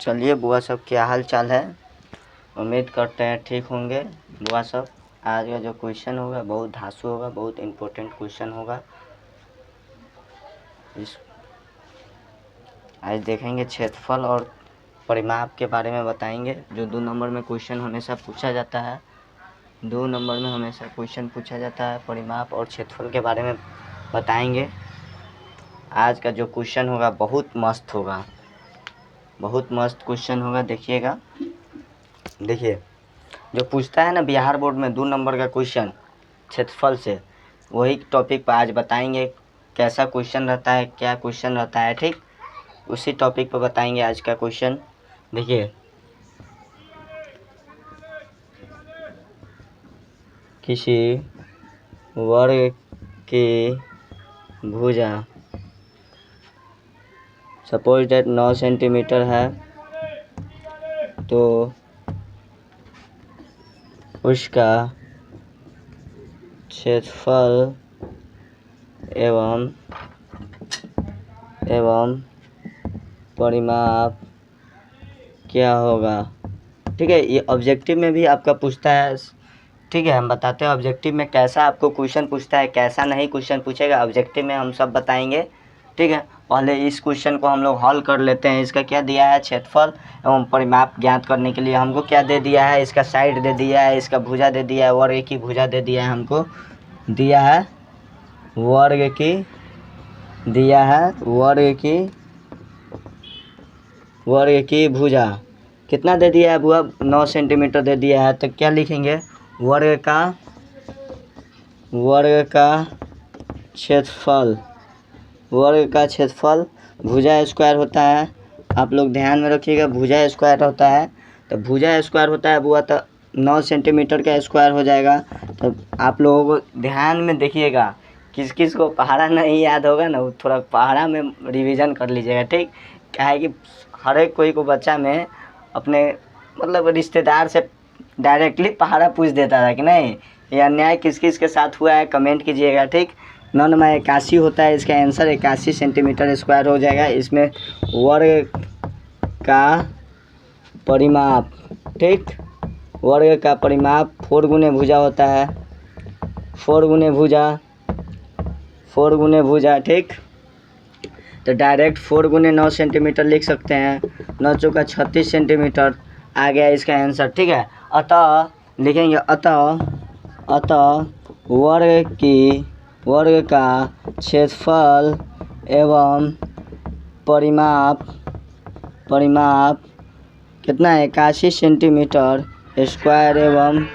चलिए बुआ सब क्या हाल चाल है। उम्मीद करते हैं ठीक होंगे बुआ सब। आज का जो क्वेश्चन होगा बहुत धांसू होगा, बहुत इम्पोर्टेंट क्वेश्चन होगा। आज देखेंगे क्षेत्रफल और परिमाप के बारे में बताएंगे, जो 2 नंबर में क्वेश्चन हमेशा पूछा जाता है। 2 नंबर में हमेशा क्वेश्चन पूछा जाता है, परिमाप और क्षेत्रफल के बारे में बताएंगे। आज का जो क्वेश्चन होगा बहुत मस्त होगा, बहुत मस्त क्वेश्चन होगा। देखिएगा, देखिए जो पूछता है ना बिहार बोर्ड में 2 नंबर का क्वेश्चन क्षेत्रफल से, वही टॉपिक पर आज बताएंगे। कैसा क्वेश्चन रहता है, क्या क्वेश्चन रहता है, ठीक उसी टॉपिक पर बताएंगे आज का क्वेश्चन। देखिए, किसी वर्ग की भुजा सपोज दैट 9 सेंटीमीटर है, तो उसका क्षेत्रफल एवं परिमाप क्या होगा। ठीक है, ये ऑब्जेक्टिव में भी आपका पूछता है। ठीक है, हम बताते हैं ऑब्जेक्टिव में कैसा आपको क्वेश्चन पूछता है, कैसा नहीं क्वेश्चन पूछेगा। ऑब्जेक्टिव में हम सब बताएंगे। ठीक है, पहले इस क्वेश्चन को हम लोग हल कर लेते हैं। इसका क्या दिया है, क्षेत्रफल एवं परिमाप ज्ञात करने के लिए हमको क्या दे दिया है, इसका साइड दे दिया है, इसका भुजा दे दिया है, वर्ग की भुजा दे दिया है, हमको दिया है वर्ग की भुजा। कितना दे दिया है बुआ, 9 सेंटीमीटर दे दिया है। तो क्या लिखेंगे, वर्ग का क्षेत्रफल भुजा स्क्वायर होता है। आप लोग ध्यान में रखिएगा, भुजा स्क्वायर होता है। तो भुजा स्क्वायर होता है बुआ, तो 9 सेंटीमीटर का स्क्वायर हो जाएगा। तो आप लोगों को ध्यान में देखिएगा, किस किस को पहाड़ा नहीं याद होगा ना, वो थोड़ा पहाड़ा में रिवीजन कर लीजिएगा। ठीक, क्या है कि हर एक कोई को बच्चा में अपने मतलब रिश्तेदार से डायरेक्टली पहाड़ा पूछ देता था कि नहीं। ये अन्याय किस किस के साथ हुआ है, कमेंट कीजिएगा। ठीक, 9 में 81 होता है, इसका आंसर 81 सेंटीमीटर स्क्वायर हो जाएगा। इसमें वर्ग का परिमाप, ठीक, वर्ग का परिमाप 4 गुने भुजा होता है, 4 गुने भुजा। ठीक, तो डायरेक्ट 4 गुने 9 सेंटीमीटर लिख सकते हैं। 9 चौका 36 सेंटीमीटर आ गया इसका आंसर। ठीक है, अतः लिखेंगे, अतः वर्ग का क्षेत्रफल एवं परिमाप कितना है, 81 सेंटीमीटर स्क्वायर एवं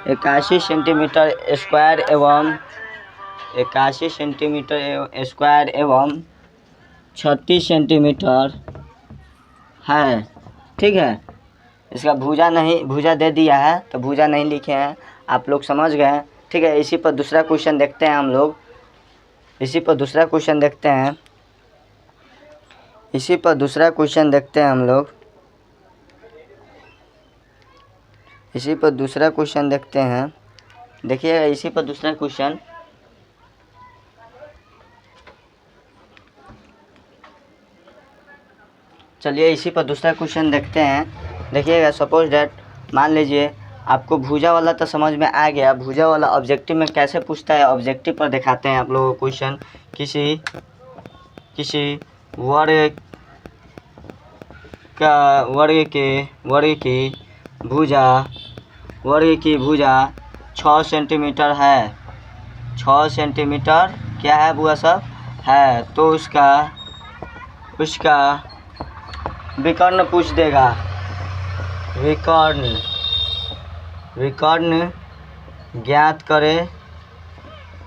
81 सेंटीमीटर स्क्वायर एवं 36 सेंटीमीटर है। ठीक है, इसका भुजा दे दिया है, तो भुजा नहीं लिखे हैं, आप लोग समझ गए। ठीक है, इसी पर दूसरा क्वेश्चन देखते हैं हम लोग। इसी पर दूसरा क्वेश्चन देखते हैं देखिएगा, इसी पर दूसरा क्वेश्चन। चलिए इसी पर दूसरा क्वेश्चन देखते हैं। देखिएगा, सपोज डैट मान लीजिए आपको भुजा वाला तो समझ में आ गया। भुजा वाला ऑब्जेक्टिव में कैसे पूछता है, ऑब्जेक्टिव पर दिखाते हैं आप लोगों को क्वेश्चन। किसी वर्ग की भुजा 6 सेंटीमीटर है। 6 सेंटीमीटर क्या है बुआ सब है, तो उसका विकर्ण पूछ देगा। विकर्ण ज्ञात करे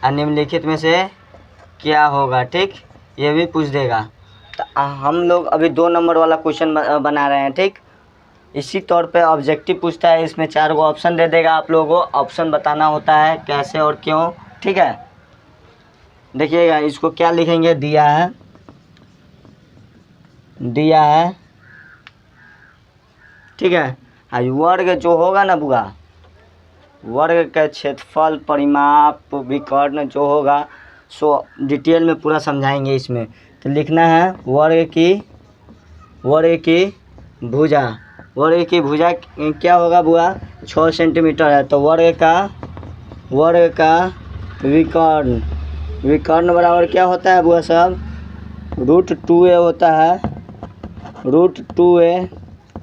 निम्नलिखित में से क्या होगा। ठीक, ये भी पूछ देगा। तो हम लोग अभी 2 नंबर वाला क्वेश्चन बना रहे हैं। ठीक, इसी तौर पे ऑब्जेक्टिव पूछता है, इसमें 4 गो ऑप्शन दे देगा। आप लोगों को ऑप्शन बताना होता है कैसे और क्यों। ठीक है, देखिएगा, इसको क्या लिखेंगे, दिया है ठीक है। आज वर्ग जो होगा ना बुआ, वर्ग का क्षेत्रफल परिमाप विकर्ण जो होगा सो डिटेल में पूरा समझाएंगे इसमें। तो लिखना है वर्ग की भुजा, वर्ग की भुजा क्या होगा बुआ? 6 सेंटीमीटर है। तो वर्ग का विकर्ण, विकर्ण बराबर क्या होता है बुआ साहब? √2a होता है, √2a।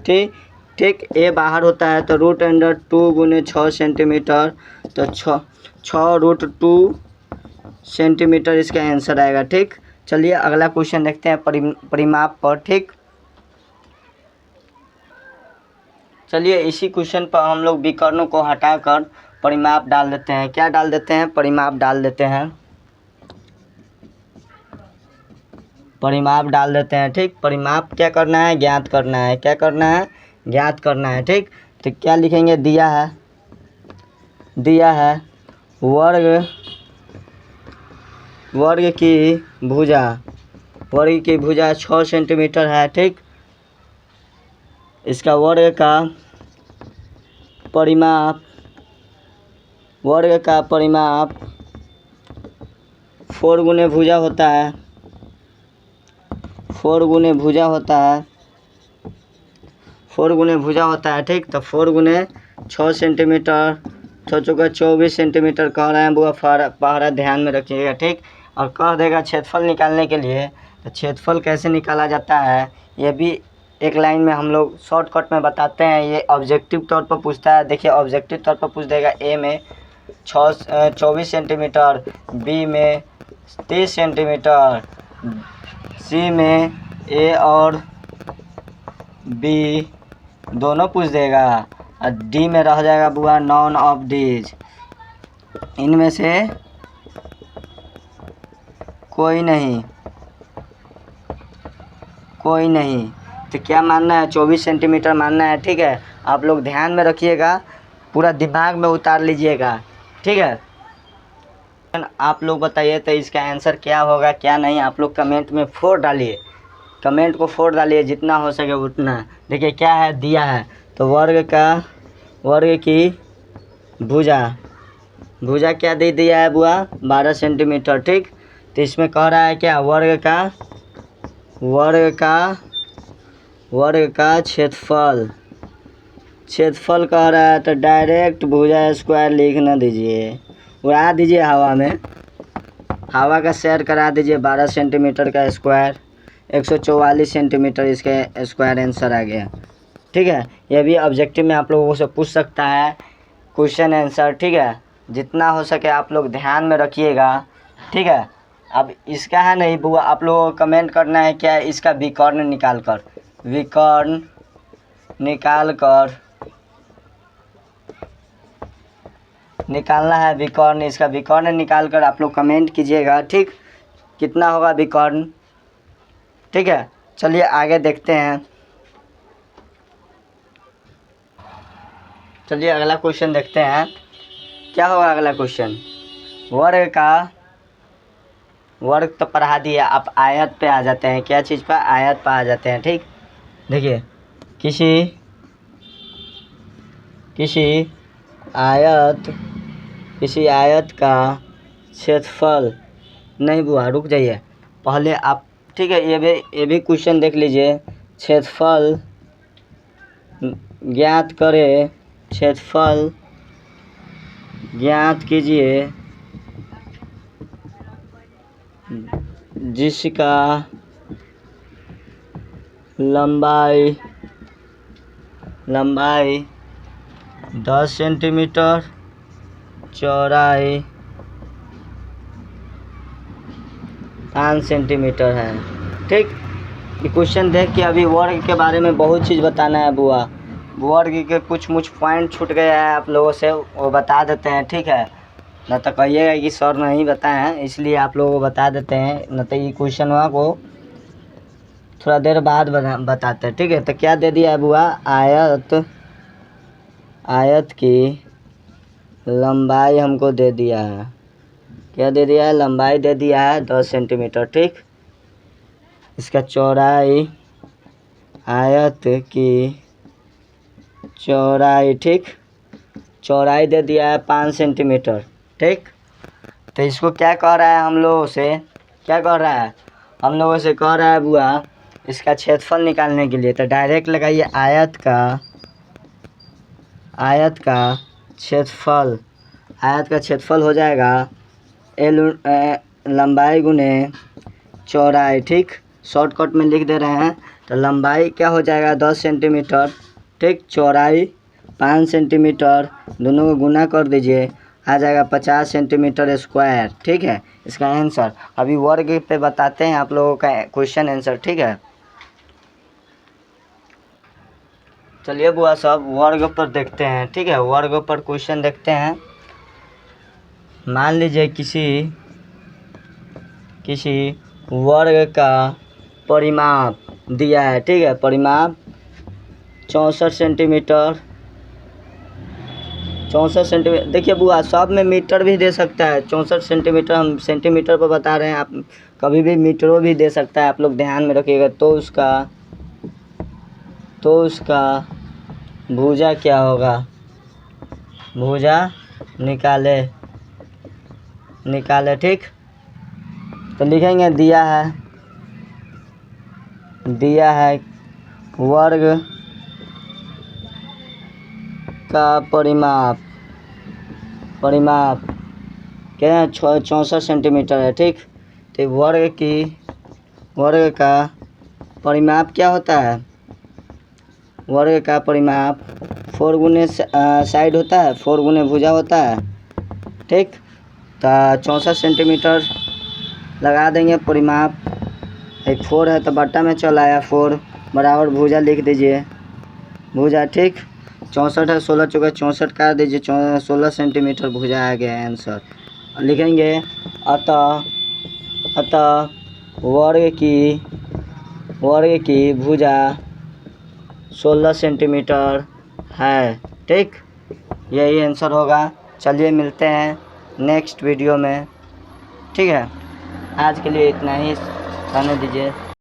ठीक ठीक, ए बाहर होता है तो √2 गुने 6 सेंटीमीटर, तो 6√2 सेंटीमीटर इसका आंसर आएगा। ठीक, चलिए अगला क्वेश्चन देखते हैं परिमाप पर। ठीक, चलिए इसी क्वेश्चन पर हम लोग विकर्णों को हटाकर परिमाप डाल देते हैं। क्या डाल देते हैं? परिमाप डाल देते हैं, परिमाप डाल देते हैं। ठीक, परिमाप क्या करना है? ज्ञात करना है। क्या करना है? ज्ञात करना है। ठीक, तो क्या लिखेंगे? दिया है वर्ग की भुजा 6 सेंटीमीटर है। ठीक, इसका वर्ग का परिमाप 4 गुने भुजा होता है, 4 गुने भुजा होता है। ठीक, तो 4 गुने 6 सेंटीमीटर, 6 चौका 24 सेंटीमीटर कह रहे हैं बुआ, पहरा ध्यान में रखिएगा। ठीक, और कह देगा क्षेत्रफल निकालने के लिए। तो क्षेत्रफल कैसे निकाला जाता है ये भी एक लाइन में हम लोग शॉर्टकट में बताते हैं। ये ऑब्जेक्टिव तौर पर पूछता है। देखिए ऑब्जेक्टिव तौर पर पूछ देगा ए में 24 सेंटीमीटर, बी में 30 सेंटीमीटर, सी में ए और बी दोनों पूछ देगा, और डी में रह जाएगा बुआ नॉन ऑफ दीज, इनमें से कोई नहीं। तो क्या मानना है? 24 सेंटीमीटर मानना है। ठीक है, आप लोग ध्यान में रखिएगा, पूरा दिमाग में उतार लीजिएगा। ठीक है, आप लोग बताइए तो इसका आंसर क्या होगा क्या नहीं? आप लोग कमेंट में 4 डालिए, कमेंट को 4 डालिए जितना हो सके उतना। देखिए क्या है दिया है, तो वर्ग की भुजा क्या दे दिया है बुआ? 12 सेंटीमीटर। ठीक, तो इसमें कह रहा है क्या? वर्ग का क्षेत्रफल कह रहा है। तो डायरेक्ट भुजा स्क्वायर लिख न दीजिए, उड़ा दीजिए हवा का सैर करा दीजिए। 12 सेंटीमीटर का स्क्वायर 144 सेंटीमीटर इसके स्क्वायर आंसर आ गया। ठीक है, ये भी ऑब्जेक्टिव में आप लोगों से पूछ सकता है क्वेश्चन आंसर। ठीक है, जितना हो सके आप लोग ध्यान में रखिएगा। ठीक है, अब इसका है नहीं बुआ, आप लोगों को कमेंट करना है क्या? इसका विकर्ण निकालना है विकर्ण। इसका विकर्ण निकाल कर आप लोग कमेंट कीजिएगा। ठीक, कितना होगा विकर्ण? ठीक है, चलिए आगे देखते हैं। चलिए अगला क्वेश्चन देखते हैं, क्या होगा अगला क्वेश्चन? वर्ग तो पढ़ा दिया, आप आयत पे आ जाते हैं। क्या चीज़ पर? आयत पे आ जाते हैं। ठीक, देखिए किसी आयत का क्षेत्रफल, नहीं बुआ रुक जाइए पहले आप। ठीक है, ये भी क्वेश्चन देख लीजिए। क्षेत्रफल ज्ञात करें, क्षेत्रफल ज्ञात कीजिए जिसका लंबाई 10 सेंटीमीटर, चौड़ाई 5 सेंटीमीटर है। ठीक, ये क्वेश्चन देख के अभी वर्ग के बारे में बहुत चीज़ बताना है बुआ। वर्ग के कुछ पॉइंट छूट गए हैं आप लोगों से, वो बता देते हैं। ठीक है, न तो कहिएगा कि सर नहीं बताए हैं, इसलिए आप लोगों को बता देते हैं। न तो ये क्वेश्चन को थोड़ा देर बाद बताते हैं। ठीक है, तो क्या दे दिया है बुआ? आयत की लंबाई हमको दे दिया है। क्या दे दिया है? लंबाई दे दिया है 10 सेंटीमीटर। ठीक, इसका चौड़ाई, आयत की चौड़ाई, ठीक, चौड़ाई दे दिया है 5 सेंटीमीटर। ठीक, तो इसको क्या कह रहा है हम लोगों से? क्या कह रहा है? हम लोगों से कह रहा है बुआ इसका क्षेत्रफल निकालने के लिए तो डायरेक्ट लगाइए आयत का क्षेत्रफल। आयत का क्षेत्रफल हो जाएगा लंबाई गुने चौड़ाई। ठीक, शॉर्टकट में लिख दे रहे हैं। तो लंबाई क्या हो जाएगा 10 सेंटीमीटर, ठीक, चौड़ाई 5 सेंटीमीटर, दोनों को गुना कर दीजिए, आ जाएगा 50 सेंटीमीटर स्क्वायर। ठीक है, इसका आंसर। अभी वर्ग पे बताते हैं आप लोगों का क्वेश्चन आंसर। ठीक है, चलिए बुआ साहब वर्ग पर देखते हैं। ठीक है, वर्ग पर क्वेश्चन देखते हैं। मान लीजिए किसी वर्ग का परिमाप दिया है। ठीक है, परिमाप 64 सेंटीमीटर। देखिए बुआ, सब में मीटर भी दे सकता है। 64 सेंटीमीटर, हम सेंटीमीटर पर बता रहे हैं, आप कभी भी मीटरों भी दे सकता है, आप लोग ध्यान में रखिएगा। तो उसका भुजा क्या होगा, भुजा निकाले। ठीक, तो लिखेंगे दिया है वर्ग का परिमाप क्या है 64 सेंटीमीटर है। ठीक, तो वर्ग का परिमाप क्या होता है, वर्ग का परिमाप 4 गुने साइड होता है, 4 गुने भुजा होता है। ठीक, तो 64 सेंटीमीटर लगा देंगे परिमाप। एक 4 है तो बट्टा में चल आया, 4 बराबर भुजा लिख दीजिए, भुजा। ठीक, 64 है, 16 चौका 64 काट दीजिए, 16 सेंटीमीटर भुजा आ गया आंसर। लिखेंगे अतः वर्ग की भुजा 16 सेंटीमीटर है। ठीक, यही आंसर होगा। चलिए मिलते हैं नेक्स्ट वीडियो में। ठीक है, आज के लिए इतना ही, रहने दीजिए।